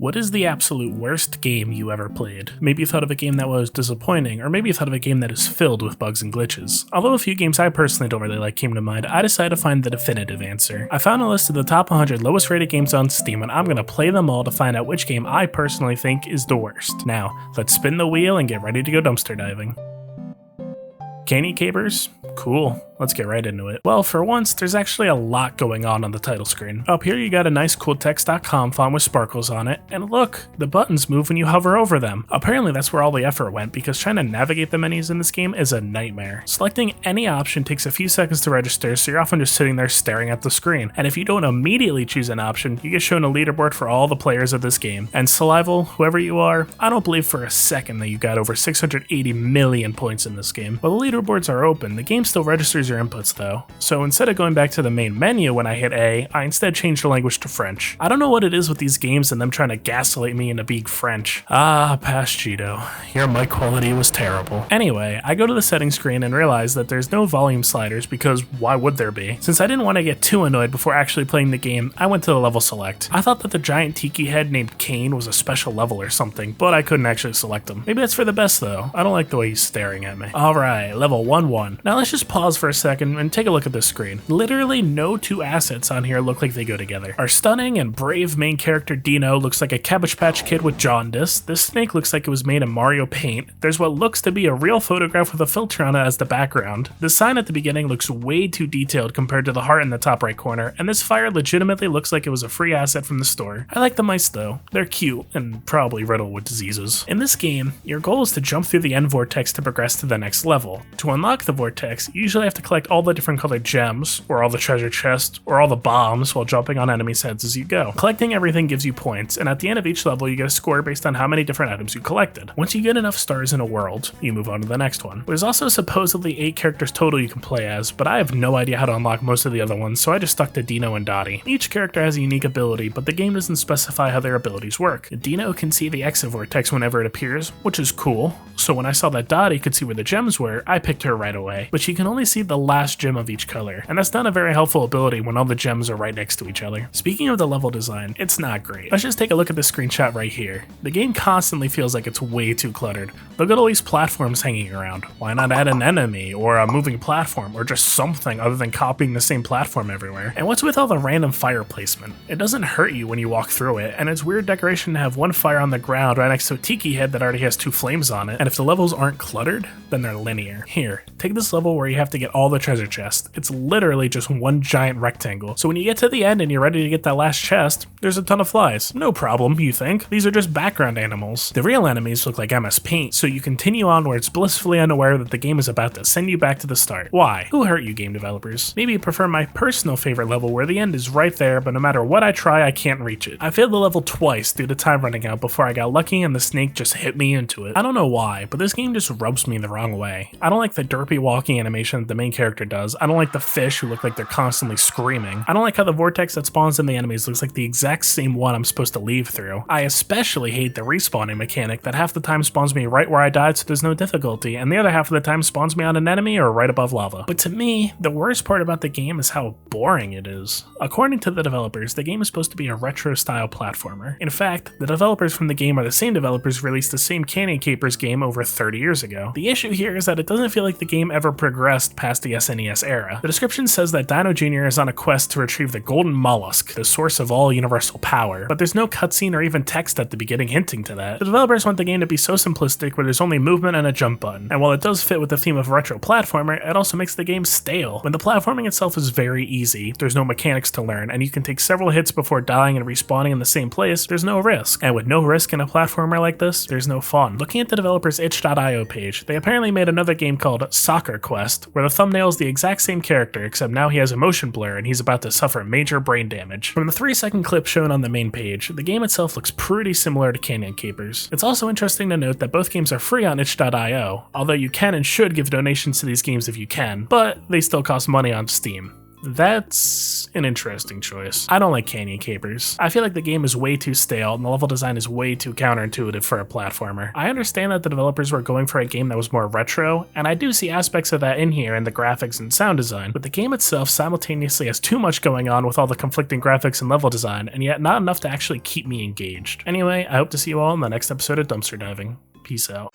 What is the absolute worst game you ever played? Maybe you thought of a game that was disappointing, or maybe you thought of a game that is filled with bugs and glitches. Although a few games I personally don't really like came to mind, I decided to find the definitive answer. I found a list of the top 100 lowest rated games on Steam, and I'm gonna play them all to find out which game I personally think is the worst. Now, let's spin the wheel and get ready to go dumpster diving. Canyon Capers? Cool. Let's get right into it. Well, for once, there's actually a lot going on the title screen. Up here you got a nice cool text.com font with sparkles on it, and look, the buttons move when you hover over them. Apparently that's where all the effort went, because trying to navigate the menus in this game is a nightmare. Selecting any option takes a few seconds to register, so you're often just sitting there staring at the screen. And if you don't immediately choose an option, you get shown a leaderboard for all the players of this game. And Salival, whoever you are, I don't believe for a second that you got over 680 million points in this game. While the leaderboards are open, the game still registers your inputs though. So instead of going back to the main menu when I hit A, I instead changed the language to French. I don't know what it is with these games and them trying to gaslight me into being French. Past Cheeto. Your mic quality was terrible. Anyway, I go to the settings screen and realize that there's no volume sliders because why would there be? Since I didn't want to get too annoyed before actually playing the game, I went to the level select. I thought that the giant tiki head named Kane was a special level or something, but I couldn't actually select him. Maybe that's for the best though. I don't like the way he's staring at me. Alright, level 1-1. Now let's just pause for a second and take a look at this screen. Literally no two assets on here look like they go together. Our stunning and brave main character Dino looks like a Cabbage Patch Kid with jaundice. This snake looks like it was made in Mario Paint. There's what looks to be a real photograph with a filter on it as the background. The sign at the beginning looks way too detailed compared to the heart in the top right corner, and this fire legitimately looks like it was a free asset from the store. I like the mice though. They're cute and probably riddled with diseases. In this game, your goal is to jump through the end vortex to progress to the next level. To unlock the vortex, you usually have to collect all the different colored gems, or all the treasure chests, or all the bombs while jumping on enemies' heads as you go. Collecting everything gives you points, and at the end of each level you get a score based on how many different items you collected. Once you get enough stars in a world, you move on to the next one. There's also supposedly 8 characters total you can play as, but I have no idea how to unlock most of the other ones, so I just stuck to Dino and Dottie. Each character has a unique ability, but the game doesn't specify how their abilities work. Dino can see the exit vortex whenever it appears, which is cool, so when I saw that Dottie could see where the gems were, I picked her right away. But she can only see the last gem of each color, and that's not a very helpful ability when all the gems are right next to each other. Speaking of the level design, it's not great. Let's just take a look at this screenshot right here. The game constantly feels like it's way too cluttered. Look at all these platforms hanging around. Why not add an enemy, or a moving platform, or just something other than copying the same platform everywhere? And what's with all the random fire placement? It doesn't hurt you when you walk through it, and it's weird decoration to have one fire on the ground right next to a tiki head that already has 2 flames on it, and if the levels aren't cluttered, then they're linear. Here, take this level where you have to get all the treasure chests. It's literally just one giant rectangle. So when you get to the end and you're ready to get that last chest, there's a ton of flies. No problem, you think. These are just background animals. The real enemies look like MS Paint, so you continue onwards blissfully unaware that the game is about to send you back to the start. Why? Who hurt you, game developers? Maybe you prefer my personal favorite level where the end is right there, but no matter what I try, I can't reach it. I failed the level twice due to time running out before I got lucky and the snake just hit me into it. I don't know why, but this game just rubs me the wrong way. I don't like the derpy walking animation that the main character does. I don't like the fish who look like they're constantly screaming. I don't like how the vortex that spawns in the enemies looks like the exact same one I'm supposed to leave through. I especially hate the respawning mechanic that half the time spawns me right where I died so there's no difficulty, and the other half of the time spawns me on an enemy or right above lava. But to me, the worst part about the game is how boring it is. According to the developers, the game is supposed to be a retro-style platformer. In fact, the developers from the game are the same developers who released the same Canyon Capers game over 30 years ago. The issue here is that it doesn't feel like the game ever progressed past the SNES era. The description says that Dino Jr. is on a quest to retrieve the golden mollusk, the source of all universal power, but there's no cutscene or even text at the beginning hinting to that. The developers want the game to be so simplistic where there's only movement and a jump button, and while it does fit with the theme of retro platformer, it also makes the game stale. When the platforming itself is very easy, there's no mechanics to learn, and you can take several hits before dying and respawning in the same place, there's no risk. And with no risk in a platformer like this, there's no fun. Looking at the developer's itch.io page, they apparently made another game called Soccer Quest, where the thumbnail is the exact same character, except now he has a motion blur and he's about to suffer major brain damage. From the 3-second clip shown on the main page, the game itself looks pretty similar to Canyon Capers. It's also interesting to note that both games are free on itch.io, although you can and should give donations to these games if you can, but they still cost money on Steam. That's an interesting choice. I don't like Canyon Capers. I feel like the game is way too stale and the level design is way too counterintuitive for a platformer. I understand that the developers were going for a game that was more retro, and I do see aspects of that in here in the graphics and sound design, but the game itself simultaneously has too much going on with all the conflicting graphics and level design, and yet not enough to actually keep me engaged. Anyway, I hope to see you all in the next episode of Dumpster Diving. Peace out.